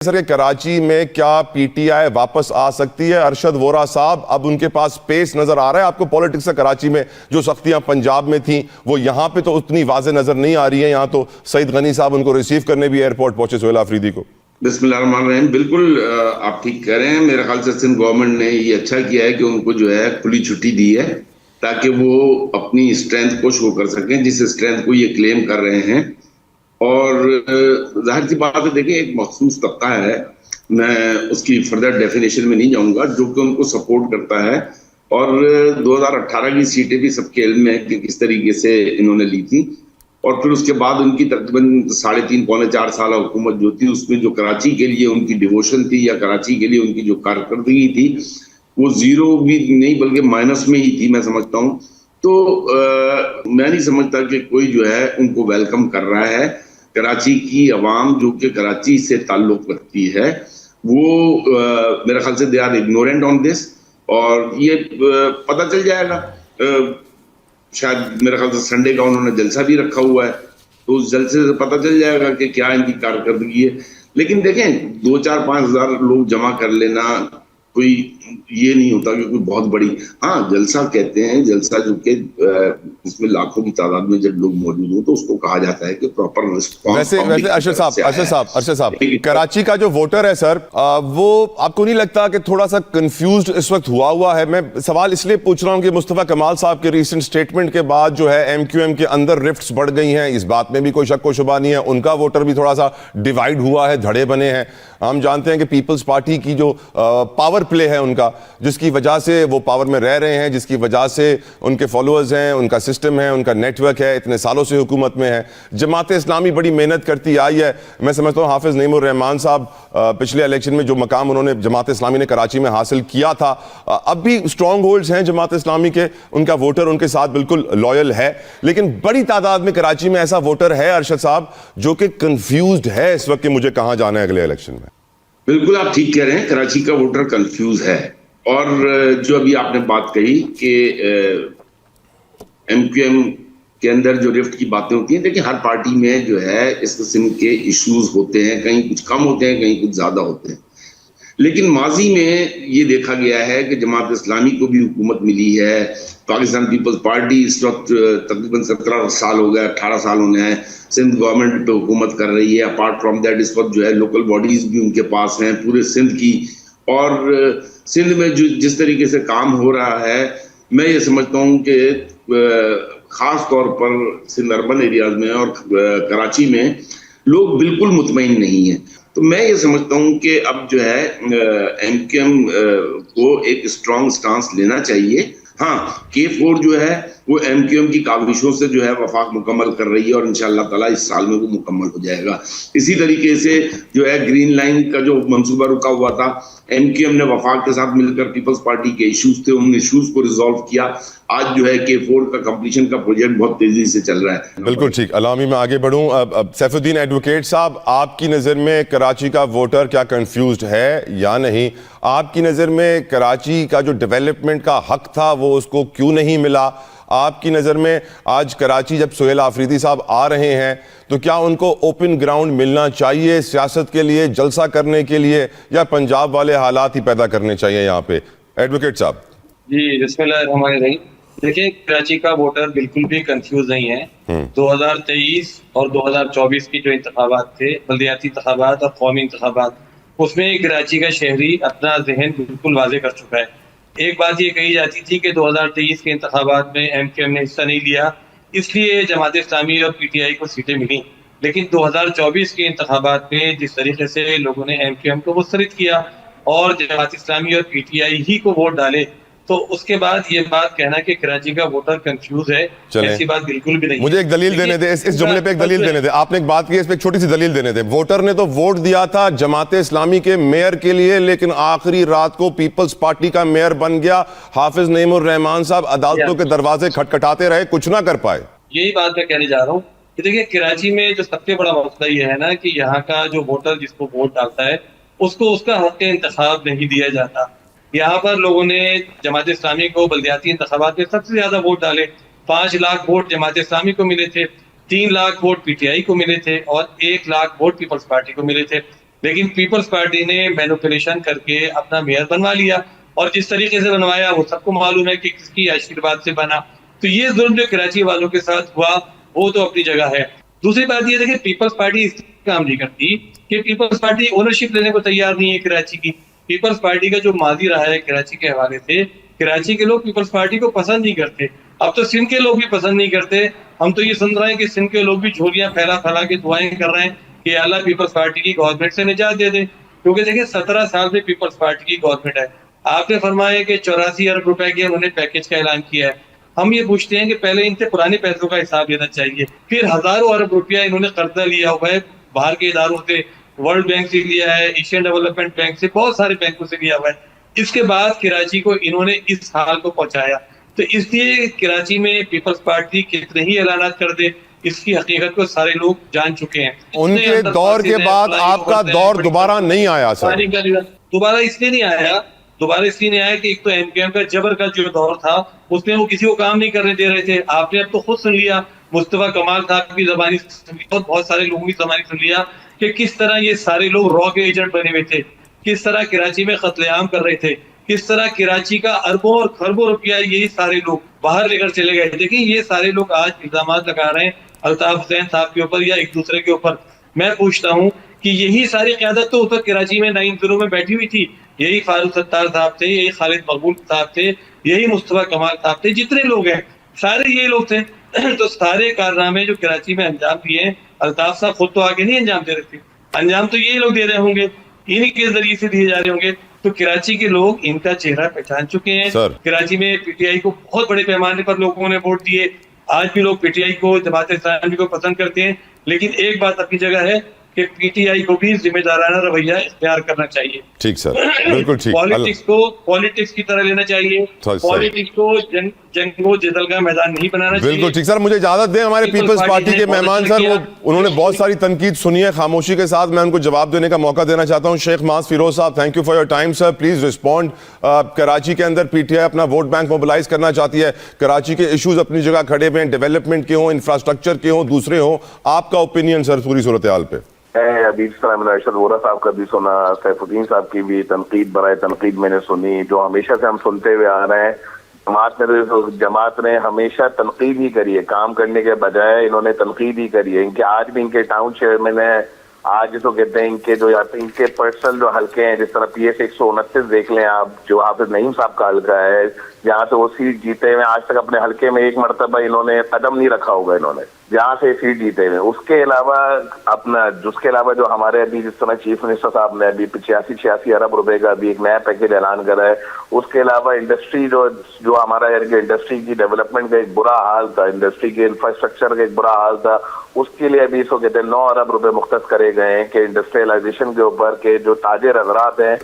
سر کہ کراچی میں کیا پی ٹی آئی واپس آ سکتی ہے؟ ارشد وورا صاحب اب ان کے پاس پیس نظر آ رہا ہے آپ کو پولیٹکس سے؟ کراچی میں جو سختیاں پنجاب میں تھیں وہ یہاں پہ تو اتنی واضح نظر نہیں آ رہی ہیں. یہاں تو سعید غنی صاحب ان کو ریسیو کرنے بھی ایئرپورٹ پہنچے سہیل آفریدی کو. بسم اللہ الرحمن الرحیم. بالکل آپ ٹھیک کہہ رہے ہیں. میرے خیال سے سندھ گورنمنٹ نے یہ اچھا کیا ہے کہ ان کو جو ہے کھلی چھٹی دی ہے تاکہ وہ اپنی اسٹرینتھ کو شو کر سکیں جس اسٹرینتھ کو یہ کلیم کر رہے ہیں. اور ظاہر سی بات ہے، دیکھیں ایک مخصوص طبقہ ہے، میں اس کی فردر ڈیفینیشن میں نہیں جاؤں گا، جو کہ ان کو سپورٹ کرتا ہے. اور 2018 کی سیٹیں بھی سب کے علم میں کہ کس طریقے سے انہوں نے لی تھی. اور پھر اس کے بعد ان کی تقریباً 3.5 پونے 4 سالہ حکومت جو تھی، اس میں جو کراچی کے لیے ان کی ڈیووشن تھی یا کراچی کے لیے ان کی جو کارکردگی تھی وہ زیرو بھی نہیں بلکہ مائنس میں ہی تھی میں سمجھتا ہوں. تو میں نہیں سمجھتا کہ کوئی جو ہے ان کو ویلکم کر رہا ہے. کراچی کی عوام جو کہ کراچی سے تعلق رکھتی ہے وہ میرے خیال سے دے آر اگنورینٹ آن دس. اور یہ پتہ چل جائے گا، شاید میرے خیال سے سنڈے کا انہوں نے جلسہ بھی رکھا ہوا ہے، تو اس جلسے سے پتہ چل جائے گا کہ کیا ان کی کارکردگی ہے. لیکن دیکھیں 2-4-5 ہزار لوگ جمع کر لینا کوئی یہ نہیں ہوتا کہ کوئی بہت بڑی، ہاں جلسہ کہتے ہیں، جلسہ جو کہ اس میں لاکھوں کی تعداد میں جب لوگ موجود ہوں تو اس کو کہا جاتا ہے کہ پراپر رسپانس. ویسے ارشد صاحب کراچی کا جو ووٹر ہے سر، وہ آپ کو نہیں لگتا کہ تھوڑا سا کنفیوزڈ اس وقت ہوا ہے؟ میں سوال اس لیے پوچھ رہا ہوں کہ مصطفیٰ کمال صاحب کے ریسنٹ سٹیٹمنٹ کے بعد جو ہے ایم کیو ایم کے اندر رفٹس بڑھ گئی ہیں، اس بات میں بھی کوئی شک و شبہ نہیں ہے. ان کا ووٹر بھی تھوڑا سا ڈیوائیڈ ہوا ہے، دھڑے بنے ہیں. ہم جانتے ہیں کہ پیپلز پارٹی کی جو پاور پلے ہے ان کا، جس کی وجہ سے وہ پاور میں رہ رہے ہیں، جس کی وجہ سے ان کے فالوورز ہیں، ان کا سسٹم ہے، ان کا نیٹ ورک ہے، اتنے سالوں سے حکومت میں ہے. جماعت اسلامی بڑی محنت کرتی آئی ہے. میں سمجھتا ہوں حافظ نعیم الرحمان صاحب پچھلے الیکشن میں جو مقام انہوں نے جماعت اسلامی نے کراچی میں حاصل کیا تھا، اب بھی اسٹرانگ ہولڈز ہیں جماعت اسلامی کے، ان کا ووٹر ان کے ساتھ بالکل لائل ہے. لیکن بڑی تعداد میں کراچی میں ایسا ووٹر ہے ارشد صاحب جو کہ کنفیوزڈ ہے اس وقت کہ مجھے کہاں جانا ہے اگلے الیکشن میں. بالکل آپ ٹھیک کہہ رہے ہیں، کراچی کا ووٹر کنفیوز ہے. اور جو ابھی آپ نے بات کہی کہ ایم کیو ایم کے اندر جو رفٹ کی باتیں ہوتی ہیں، دیکھیں ہر پارٹی میں جو ہے اس قسم کے ایشوز ہوتے ہیں، کہیں کچھ کم ہوتے ہیں، کہیں کچھ زیادہ ہوتے ہیں. لیکن ماضی میں یہ دیکھا گیا ہے کہ جماعت اسلامی کو بھی حکومت ملی ہے. پاکستان پیپلز پارٹی اس وقت تقریباً 17 سال ہو گئے، 18 سال ہونے ہیں، سندھ گورنمنٹ پہ حکومت کر رہی ہے. اپارٹ فرام دیٹ اس وقت جو ہے لوکل باڈیز بھی ان کے پاس ہیں پورے سندھ کی. اور سندھ میں جو جس طریقے سے کام ہو رہا ہے، میں یہ سمجھتا ہوں کہ خاص طور پر سندھ اربن ایریاز میں اور کراچی میں لوگ بالکل مطمئن نہیں ہیں. تو میں یہ سمجھتا ہوں کہ اب جو ہے ایم کیو ایم کو ایک اسٹرانگ سٹانس لینا چاہیے. ہاں K4 جو ہے وہ ایم کیو ایم کی کاوشوں سے جو ہے وفاق مکمل کر رہی ہے اور انشاءاللہ تعالیٰ اس سال میں وہ مکمل ہو جائے گا. اسی طریقے سے جو ہے گرین لائن کا جو منصوبہ رکا ہوا تھا، ایم کیو ایم نے وفاق کے ساتھ مل کر پیپلز پارٹی کے ایشوز تھے، ان ایشوز کو ریزالو کیا. آج جو ہے K4 کا کمپلیشن کا پروجیکٹ بہت تیزی سے چل رہا ہے. بالکل ٹھیک. علامی میں آگے بڑھوں. سیف الدین ایڈوکیٹ صاحب، آپ کی نظر میں کراچی کا ووٹر کیا کنفیوزڈ ہے یا نہیں؟ آپ کی نظر میں کراچی کا جو ڈیولپمنٹ کا حق تھا وہ اس کو کیوں نہیں ملا؟ آپ کی نظر میں آج کراچی جب سہیل آفریدی صاحب آ رہے ہیں تو کیا ان کو اوپن گراؤنڈ ملنا چاہیے سیاست کے لیے، جلسہ کرنے کے لیے، یا پنجاب والے حالات ہی پیدا کرنے چاہیے یہاں پہ؟ ایڈوکیٹ صاحب. جی بسم اللہ الرحمن الرحیم. دیکھیں کراچی کا ووٹر بالکل بھی کنفیوز نہیں ہے. 2023 اور 2024 کی جو انتخابات تھے، بلدیاتی انتخابات اور قومی انتخابات، اس میں کراچی کا شہری اپنا ذہن بالکل واضح کر چکا ہے. ایک بات یہ کہی جاتی تھی کہ 2023 کے انتخابات میں ایم کیو ایم نے حصہ نہیں لیا، اس لیے جماعت اسلامی اور پی ٹی آئی کو سیٹیں ملیں. لیکن 2024 کے انتخابات میں جس طریقے سے لوگوں نے ایم کیو ایم کو مسترد کیا اور جماعت اسلامی اور پی ٹی آئی ہی کو ووٹ ڈالے، تو اس کے بعد یہ بات کہنا کہ کراچی کا ووٹر کنفیوز ہے، ایسی بات بالکل بھی نہیں. مجھے ایک دلیل دینے دے، اس جملے پہ ایک دلیل دینے دے. آپ نے ایک بات کی، اس پہ ایک چھوٹی سی دلیل دینے دے. ووٹر نے تو ووٹ دیا تھا جماعت اسلامی کے میئر کے لیے، لیکن آخری رات کو پیپلز پارٹی کا میئر بن گیا. حافظ نعیم الرحمان صاحب عدالتوں کے دروازے کھٹکھٹاتے رہے، کچھ نہ کر پائے. یہی بات میں کہنے جا رہا ہوں کہ دیکھیں کراچی میں جو سب سے بڑا مسئلہ یہ ہے نا کہ یہاں کا جو ووٹر جس کو ووٹ ڈالتا ہے اس کو اس کا حق انتخاب نہیں دیا جاتا. یہاں پر لوگوں نے جماعت اسلامی کو بلدیاتی انتخابات میں سب سے زیادہ ووٹ ڈالے. 5 لاکھ ووٹ جماعت اسلامی کو ملے تھے، 3 lakh vote P T I کو ملے تھے اور 1 لاکھ ووٹ پیپلز پارٹی کو ملے تھے. لیکن پیپلز پارٹی نے مینوپولیشن کر کے اپنا میئر بنوا لیا, اور جس طریقے سے بنوایا وہ سب کو معلوم ہے کہ کس کی آشیرواد سے بنا. تو یہ ظلم جو کراچی والوں کے ساتھ ہوا وہ تو اپنی جگہ ہے. دوسری بات یہ دیکھیں, پیپلز پارٹی اس کام نہیں کرتی کہ پیپلز پارٹی اونرشپ لینے کو تیار نہیں ہے کراچی کی. پیپلز پارٹی کا جو ماضی رہا ہے کراچی کے حوالے سے, کراچی کے لوگ پیپلز پارٹی کو پسند نہیں کرتے. اب تو سندھ کے لوگ بھی پسند نہیں کرتے. ہم تو یہ سن رہے ہیں کہ سندھ کے لوگ بھی جھولیاں پھیلا پھیلا کے دعائیں کر رہے ہیں کہ اللہ پیپلز پارٹی کی گورنمنٹ سے نجات دے دے, کیونکہ دیکھیں 17 سال سے پیپلز پارٹی کی گورنمنٹ ہے. آپ نے فرمایا کہ 84 ارب روپے کے انہوں نے پیکج کا اعلان کیا ہے. ہم یہ پوچھتے ہیں کہ پہلے ان سے پرانے پیسوں کا حساب لینا چاہیے. پھر ہزاروں ارب روپیہ انہوں نے قرضہ لیا ہوا ہے باہر کے اداروں سے, ورلڈ بینک سے لیا ہے, ایشین ڈیولپمنٹ بینک سے, بہت سارے بینکوں سے لیا ہوا ہے. اس کے بعد کراچی کو انہوں نے اس حال کو پہنچایا. تو اس لیے کراچی میں پیپلز پارٹی کتنے ہی اعلانات کر دے, اس کی حقیقت کو سارے لوگ جان چکے ہیں. ان کے دور کے بعد آپ کا دور دوبارہ نہیں آیا سر. دوبارہ اس لیے نہیں آیا, کہ ایک تو ایم کیو ایم کا جبر کا جو دور تھا اس میں وہ کسی کو کام نہیں کرنے دے رہے تھے. آپ نے اب تو خود سن لیا, مصطفیٰ کمال صاحب کی زبانی سن لیا, اور بہت سارے لوگوں کی زبانی سن لیا کہ کس طرح یہ سارے لوگ را کے ایجنٹ بنے ہوئے تھے, کس طرح کراچی میں قتل عام کر رہے تھے, کس طرح کراچی کا اربوں اور خربوں روپیہ یہی سارے لوگ باہر لے کر چلے گئے. دیکھیں یہ سارے لوگ آج الزامات لگا رہے ہیں الطاف حسین صاحب کے اوپر یا ایک دوسرے کے اوپر. میں پوچھتا ہوں کہ یہی ساری قیادت تو اس وقت کراچی میں 9-0 میں بیٹھی ہوئی تھی. یہی فاروق ستار صاحب تھے, یہی خالد مقبول صاحب تھے, یہی مصطفیٰ کمال صاحب تھے, جتنے لوگ ہیں سارے یہی لوگ تھے. تو سارے کارنامے جو کراچی میں انجام دیے ہیں, الطاف صاحب خود تو آگے نہیں انجام دے رہے تھے, انجام تو یہی لوگ دے رہے ہوں گے, انہی کے ذریعے سے دیے جا رہے ہوں گے. تو کراچی کے لوگ ان کا چہرہ پہچان چکے ہیں. کراچی میں پی ٹی آئی کو بہت بڑے پیمانے پر لوگوں نے ووٹ دیے. آج بھی لوگ پی ٹی آئی کو, جماعت اسلامی کو پسند کرتے ہیں, لیکن ایک بات اپنی جگہ ہے کہ پی ٹی آئی کو بھی ذمہ دارانہ رویہ اختیار کرنا چاہیے. ٹھیک سر, بالکل ٹھیک. پالیٹکس کو پالیٹکس کی طرح لینا چاہیے, پالیٹکس کو جنگ و جدل کا میدان نہیں بنانا چاہیے. بالکل ٹھیک سر. مجھے اجازت دیں, ہمارے پیپلز پارٹی کے مہمان سر وہ انہوں نے بہت ساری تنقید سنی ہے خاموشی کے ساتھ, میں ان کو جواب دینے کا موقع دینا چاہتا ہوں. شیخ معاذ فیروز صاحب, thank you for your time sir, please respond. Karachi کے اندر پی ٹی آئی اپنا ووٹ بینک موبلائز کرنا چاہتی ہے, کراچی کے ایشوز اپنی جگہ کھڑے ہوئے ہیں, ڈیولپمنٹ کے ہوں, انفراسٹرکچر کے ہوں, دوسرے ہوں. آپ کا اوپینین سر پوری صورتحال پہ؟ حبیب صاحب نے ارشد وورا صاحب کا بھی سنا, سیف الدین صاحب کی بھی تنقید برائے تنقید میں نے سنی, جو ہمیشہ سے ہم سنتے ہوئے آ رہے ہیں. جماعت نے ہمیشہ تنقید ہی کری ہے, کام کرنے کے بجائے انہوں نے تنقید ہی کری ہے. ان کے آج بھی ان کے ٹاؤن چیئرمین ہیں, آج تو کہتے ہیں ان کے پرسنل جو حلقے ہیں, جس طرح پی ایس 129 دیکھ لیں آپ, جو حافظ نعیم صاحب کا حلقہ ہے, جہاں سے وہ سیٹ جیتے ہوئے, آج تک اپنے حلقے میں ایک مرتبہ انہوں نے قدم نہیں رکھا ہوگا انہوں نے, جہاں سے سیٹ جیتے ہوئے. اس کے علاوہ جو ہمارے ابھی جس طرح چیف منسٹر صاحب نے ابھی 85-86 ارب روپے کا ابھی ایک نیا پیکج اعلان کرا ہے. اس کے علاوہ انڈسٹری جو ہمارا انڈسٹری کی ڈیولپمنٹ کا ایک برا حال تھا, انڈسٹری کے انفراسٹرکچر کا ایک برا حال تھا, اس کے لیے ابھی اس کو کہتے ہیں 9 ارب روپے مختص کرے گئے ہیں کہ انڈسٹریلائزیشن کے اوپر کے جو تاجر حضرات ہیں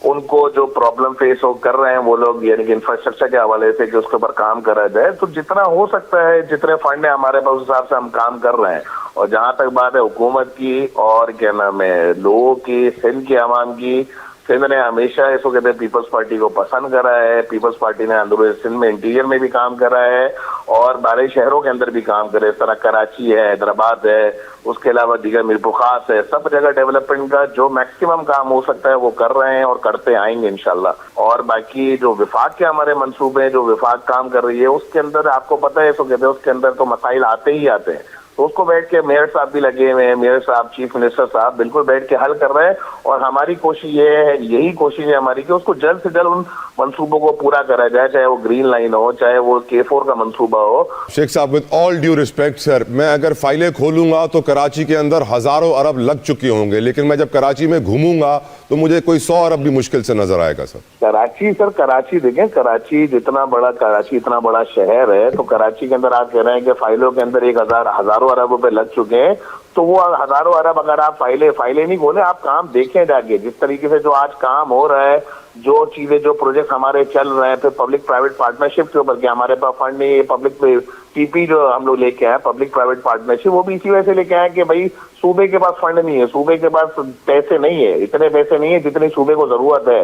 ان کو جو پرابلم فیس کر رہے ہیں وہ لوگ, یعنی کہ انفراسٹرکچر کے حوالے سے کہ اس کے اوپر کام کرا جائے. تو جتنا ہو سکتا ہے, جتنے فنڈ ہیں ہمارے پاس, اس حساب سے ہم کام کر رہے ہیں. اور جہاں تک بات ہے حکومت کی اور کیا نام ہے لوگوں کی, سندھ کے عوام کی, سندھ نے ہمیشہ اس کو کہتے ہیں پیپلز پارٹی کو پسند کرا ہے. پیپلز پارٹی نے اندرون سندھ میں انٹیریئر میں بھی کام کرا ہے اور بارے شہروں کے اندر بھی کام کرے, اس طرح کراچی ہے, حیدرآباد ہے, اس کے علاوہ دیگر میرپور خاص ہے, سب جگہ ڈیولپمنٹ کا جو میکسیمم کام ہو سکتا ہے وہ کر رہے ہیں اور کرتے آئیں گے انشاءاللہ. اور باقی جو وفاق کے ہمارے منصوبے ہیں, جو وفاق کام کر رہی ہے, اس کے اندر آپ کو پتہ ہے اس کو کہتے ہیں اس کے اندر تو مسائل آتے ہی آتے ہیں. تو اس کو بیٹھ کے میئر صاحب بھی لگے ہوئے ہیں, میئر صاحب, چیف منسٹر صاحب بالکل بیٹھ کے حل کر رہے ہیں. اور ہماری کوشش یہ ہے, یہی کوشش ہے ہماری کہ اس کو جلد سے جلد ان منصوبوں کو پورا کرا جائے, چاہے وہ گرین لائن ہو, چاہے وہ K4 کا منصوبہ ہو. شیخ صاحب ود آل ڈیو ریسپیکٹ سر, میں اگر فائلیں کھولوں گا تو کراچی کے اندر ہزاروں ارب لگ چکے ہوں گے, لیکن میں جب کراچی میں گھوموں گا تو مجھے کوئی 100 ارب بھی مشکل سے نظر آئے گا سر. کراچی دیکھیں, کراچی اتنا بڑا شہر ہے, تو کراچی کے اندر آپ کہہ رہے ہیں کہ فائلوں کے اندر ہزاروں ارب روپے لگ چکے ہیں. تو وہ ہزاروں ارب اگر آپ فائلیں نہیں کھولیں, آپ کام دیکھیں جا کے, جس طریقے سے جو آج کام ہو رہا ہے, جو چیزیں, جو پروجیکٹ ہمارے چل رہے ہیں, پھر پبلک پرائیویٹ پارٹنرشپ کے اوپر کہ ہمارے پاس فنڈ نہیں, پبلک پی پی جو ہم لوگ لے کے آئے پبلک پرائیویٹ پارٹنرشپ, وہ بھی اسی وجہ سے لے کے آئے کہ بھائی صوبے کے پاس فنڈ نہیں ہے, صوبے کے پاس پیسے نہیں ہے, اتنے پیسے نہیں ہے جتنے صوبے کو ضرورت ہے.